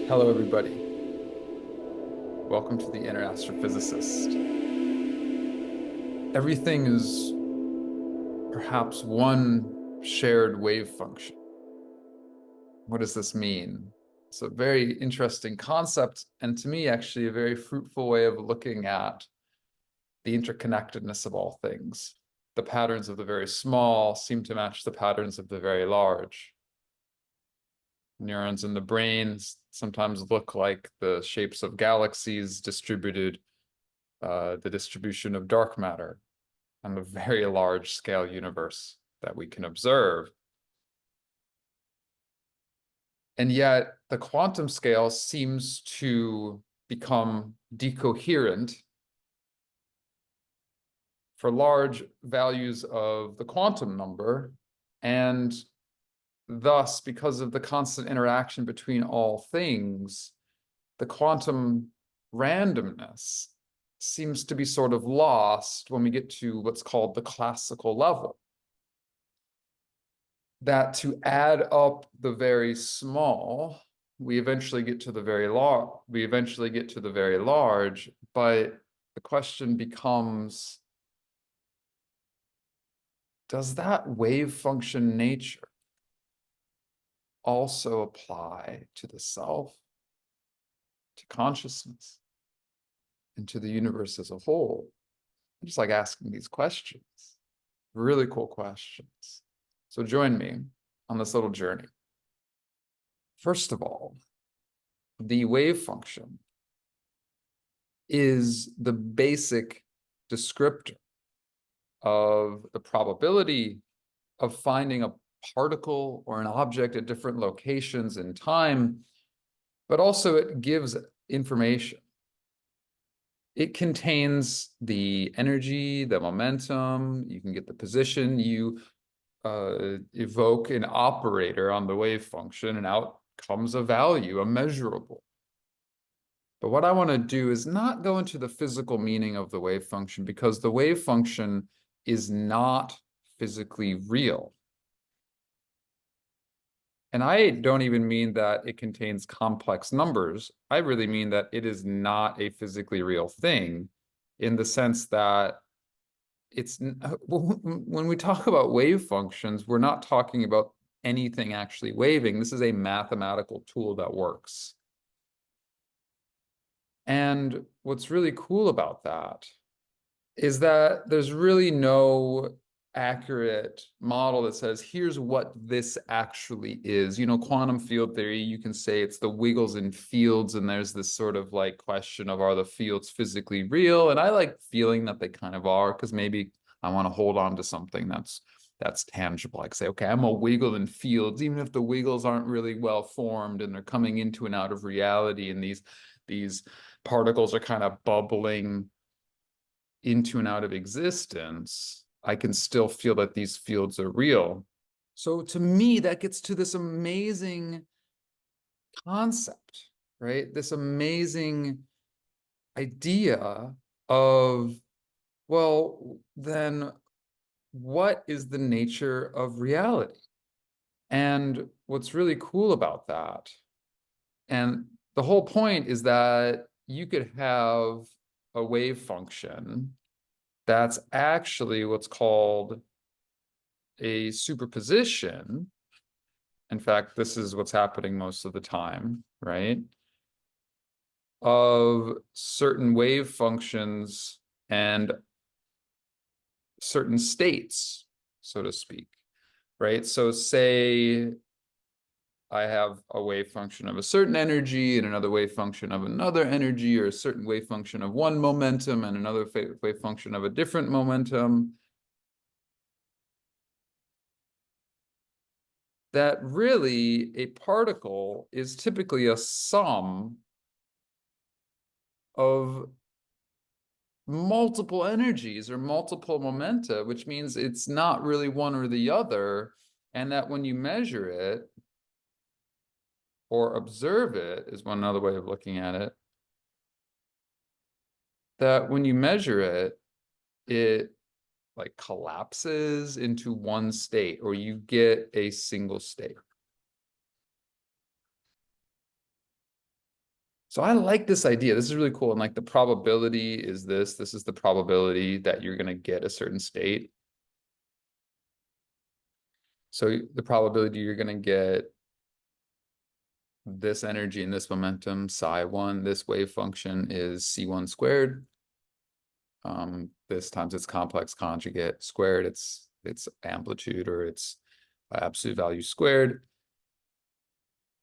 Hello, everybody. Welcome to the Inner Astrophysicist. Everything is perhaps one shared wave function. What does this mean? It's a very interesting concept, and to me, actually, a very fruitful way of looking at the interconnectedness of all things. The patterns of the very small seem to match the patterns of the very large. Neurons in the brain sometimes look like the shapes of galaxies distributed, the distribution of dark matter on the very large scale universe that we can observe. And yet the quantum scale seems to become decoherent for large values of the quantum number, and thus, because of the constant interaction between all things, the quantum randomness seems to be sort of lost when we get to what's called the classical level. That to add up the very small, we eventually get to the very large, but the question becomes, does that wave function nature also apply to the self, to consciousness, and to the universe as a whole? I just like asking these questions. Really cool questions. So join me on this little journey. First of all, the wave function is the basic descriptor of the probability of finding a particle or an object at different locations in time, but also it gives information. It contains the energy, the momentum, you can get the position, you evoke an operator on the wave function, and out comes a value, a measurable. But what I want to do is not go into the physical meaning of the wave function, because the wave function is not physically real. And I don't even mean that it contains complex numbers. I really mean that it is not a physically real thing, in the sense that it's when we talk about wave functions, we're not talking about anything actually waving. This is a mathematical tool that works. And what's really cool about that is that there's really no accurate model that says, here's what this actually is. You know, quantum field theory, you can say it's the wiggles in fields, and there's this sort of like question of, are the fields physically real? And I like feeling that they kind of are, because maybe I want to hold on to something that's tangible. I can say, okay, I'm a wiggle in fields, even if the wiggles aren't really well formed and they're coming into and out of reality, and these particles are kind of bubbling into and out of existence, I can still feel that these fields are real. So to me, that gets to this amazing concept, right? This amazing idea of, well, then what is the nature of reality? And what's really cool about that, and the whole point is that you could have a wave function that's actually what's called a superposition. In fact, this is what's happening most of the time, right? Of certain wave functions and certain states, so to speak, right? So say I have a wave function of a certain energy and another wave function of another energy, or a certain wave function of one momentum and another wave function of a different momentum. That really a particle is typically a sum of multiple energies or multiple momenta, which means it's not really one or the other, and that when you measure it or observe it, is one other way of looking at it, that when you measure it, it like collapses into one state, or you get a single state. So I like this idea. This is really cool. And like the probability is this. This is the probability that you're going to get a certain state. So the probability you're going to get this energy and this momentum, psi1, this wave function is c1 squared. This times its complex conjugate squared, its amplitude or its absolute value squared.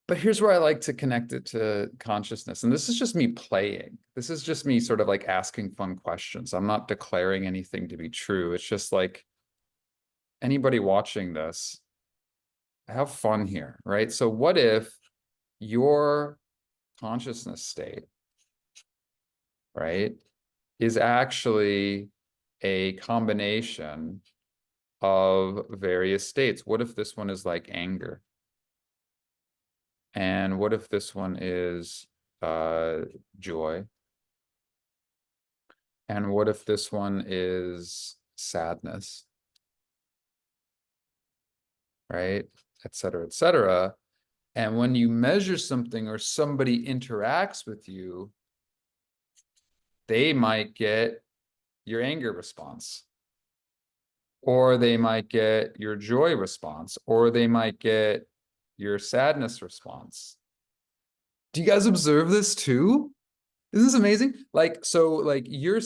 But here's where I like to connect it to consciousness. And this is just me playing. This is just me sort of like asking fun questions. I'm not declaring anything to be true. It's just like anybody watching this, have fun here, right? So what if your consciousness state, right, is actually a combination of various states? What if this one is like anger? And what if this one is joy? And what if this one is sadness, right? Et cetera, et cetera. And when you measure something or somebody interacts with you, they might get your anger response, or they might get your joy response, or they might get your sadness response. Do you guys observe this too? Isn't this amazing? Like, so like you're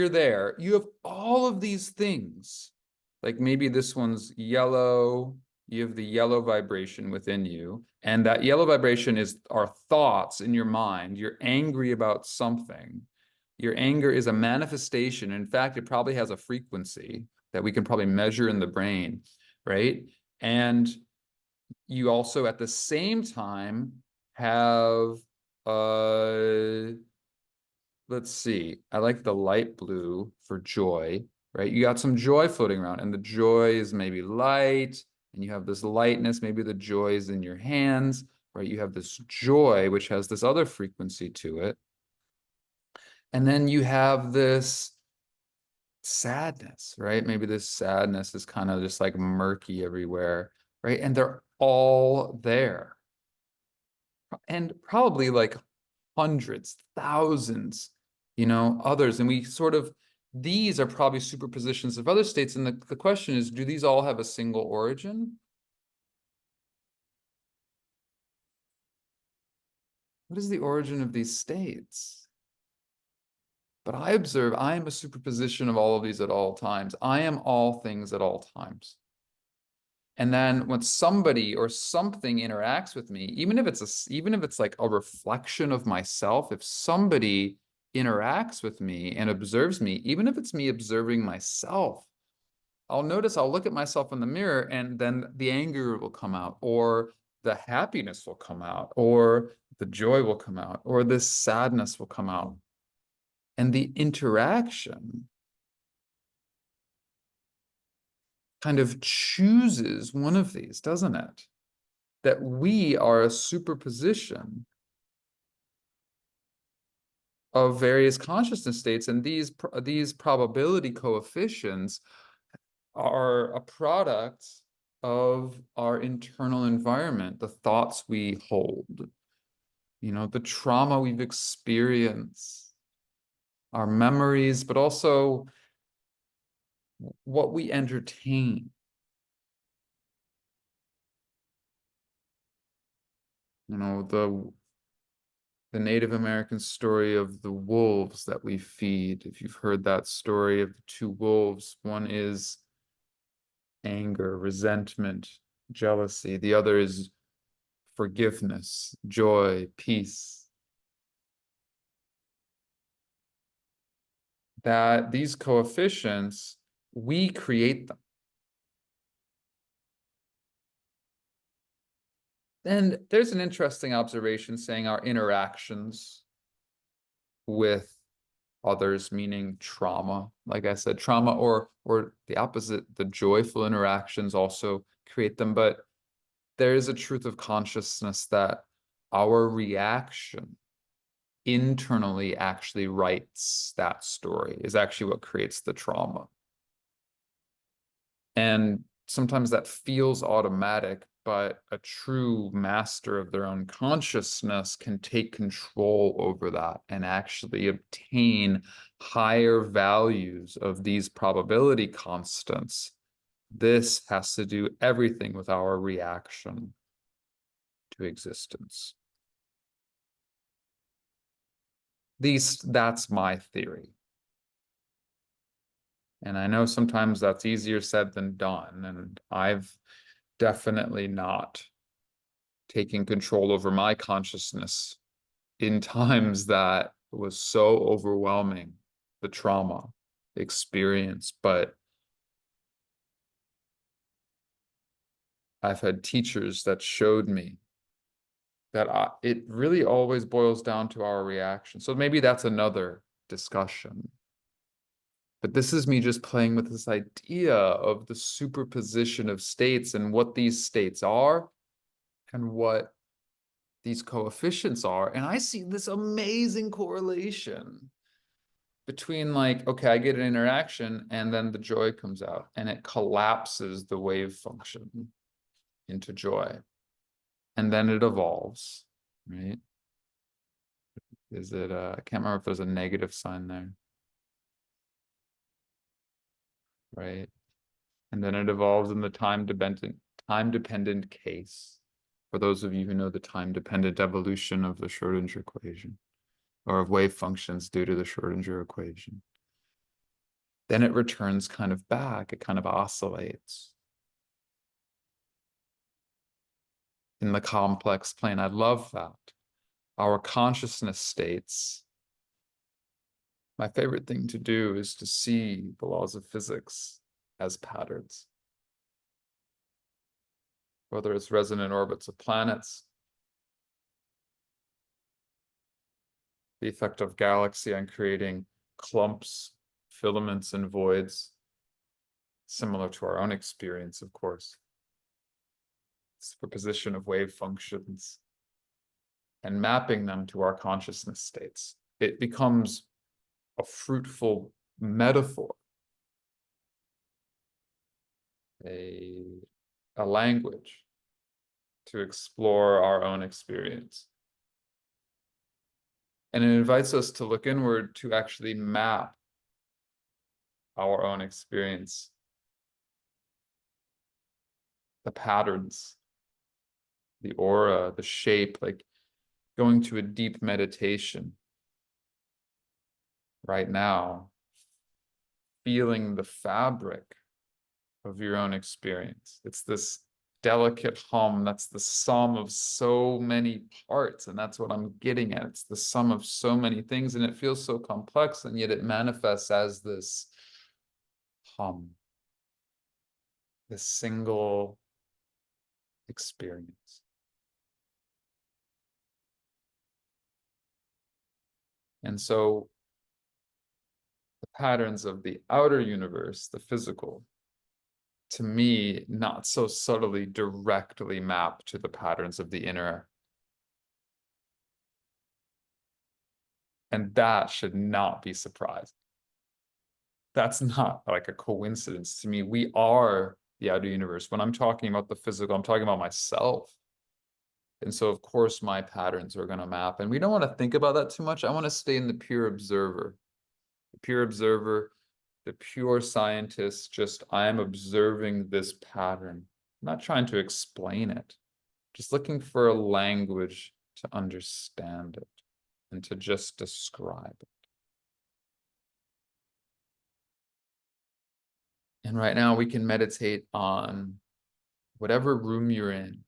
there. You have all of these things. Like maybe this one's yellow. You have the yellow vibration within you. And that yellow vibration is our thoughts in your mind. You're angry about something. Your anger is a manifestation. In fact, it probably has a frequency that we can probably measure in the brain, right? And you also at the same time have let's see, I like the light blue for joy, right? You got some joy floating around, and the joy is maybe light, and you have this lightness, maybe the joy is in your hands, right? You have this joy, which has this other frequency to it. And then you have this sadness, right? Maybe this sadness is kind of just like murky everywhere, right? And they're all there. And probably like hundreds, thousands, others. And we sort of, these are probably superpositions of other states. And the question is, do these all have a single origin? What is the origin of these states? But I observe I am a superposition of all of these at all times. I am all things at all times. And then when somebody or something interacts with me, even if it's like a reflection of myself, if somebody interacts with me and observes me, even if it's me observing myself, I'll notice I'll look at myself in the mirror and then the anger will come out, or the happiness will come out, or the joy will come out, or this sadness will come out. And the interaction kind of chooses one of these, doesn't it? That we are a superposition of various consciousness states, and these probability coefficients are a product of our internal environment, the thoughts we hold, the trauma we've experienced, our memories, but also what we entertain. The Native American story of the wolves that we feed. If you've heard that story of the two wolves, one is anger, resentment, jealousy. The other is forgiveness, joy, peace. That these coefficients, we create them. And there's an interesting observation saying our interactions with others, meaning trauma, like I said, trauma or the opposite, the joyful interactions also create them. But there is a truth of consciousness that our reaction internally actually writes that story, is actually what creates the trauma. And sometimes that feels automatic, but a true master of their own consciousness can take control over that and actually obtain higher values of these probability constants. This has to do everything with our reaction to existence. That's my theory. And I know sometimes that's easier said than done, and I've definitely not taken control over my consciousness in times that was so overwhelming, the trauma experience. But I've had teachers that showed me that it really always boils down to our reaction. So maybe that's another discussion. But this is me just playing with this idea of the superposition of states and what these states are and what these coefficients are. And I see this amazing correlation between, like, okay, I get an interaction and then the joy comes out and it collapses the wave function into joy. And then it evolves, right? Is it, I can't remember if there's a negative sign there, right? And then it evolves in the time-dependent case. For those of you who know the time-dependent evolution of the Schrodinger equation, or of wave functions due to the Schrodinger equation. Then it returns kind of back, it kind of oscillates in the complex plane. I love that. Our consciousness states, my favorite thing to do is to see the laws of physics as patterns. Whether it's resonant orbits of planets, the effect of galaxy on creating clumps, filaments, and voids, similar to our own experience, of course. Superposition of wave functions and mapping them to our consciousness states. It becomes a fruitful metaphor, a language to explore our own experience. And it invites us to look inward to actually map our own experience, the patterns, the aura, the shape, like going to a deep meditation right now, feeling the fabric of your own experience. It's this delicate hum that's the sum of so many parts, and that's what I'm getting at. It's the sum of so many things, and it feels so complex, and yet it manifests as this hum, this single experience. And so the patterns of the outer universe, the physical, to me, not so subtly directly map to the patterns of the inner. And that should not be surprising. That's not like a coincidence to me. We are the outer universe. When I'm talking about the physical, I'm talking about myself. And so, of course, my patterns are going to map. And we don't want to think about that too much. I want to stay in the pure observer. The pure observer, the pure scientist, just I am observing this pattern. I'm not trying to explain it, just looking for a language to understand it and to just describe it. And right now we can meditate on whatever room you're in.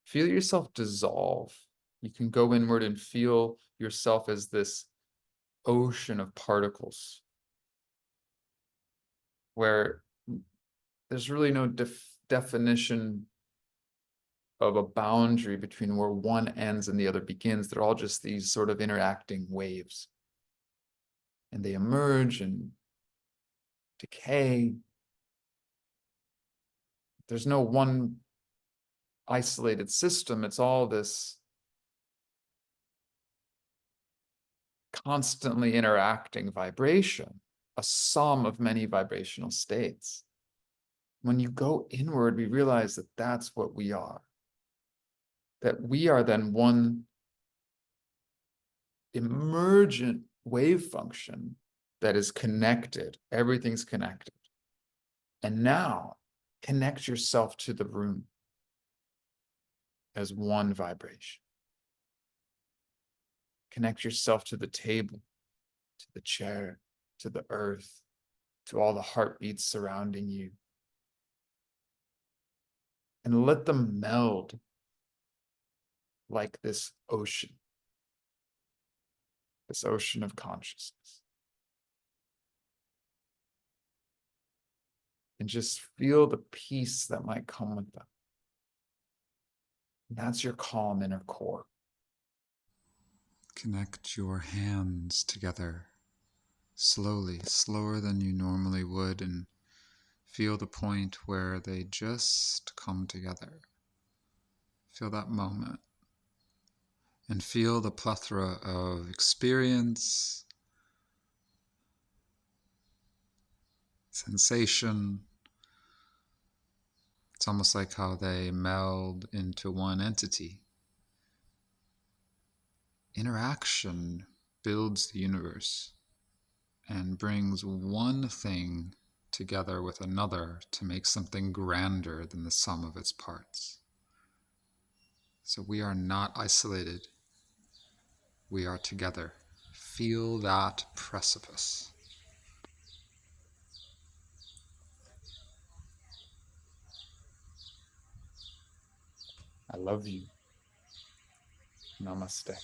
Feel yourself dissolve. You can go inward and feel yourself as this ocean of particles where there's really no definition of a boundary between where one ends and the other begins. They're all just these sort of interacting waves. And they emerge and decay. There's no one isolated system. It's all this constantly interacting vibration, a sum of many vibrational states. When you go inward, we realize that that's what we are. That we are then one emergent wave function that is connected. Everything's connected. And now connect yourself to the room as one vibration. Connect yourself to the table, to the chair, to the earth, to all the heartbeats surrounding you. And let them meld like this ocean of consciousness. And just feel the peace that might come with them. And that's your calm inner core. Connect your hands together slowly, slower than you normally would, and feel the point where they just come together. Feel that moment. And feel the plethora of experience, sensation. It's almost like how they meld into one entity. Interaction builds the universe and brings one thing together with another to make something grander than the sum of its parts. So we are not isolated. We are together. Feel that precipice. I love you. Namaste.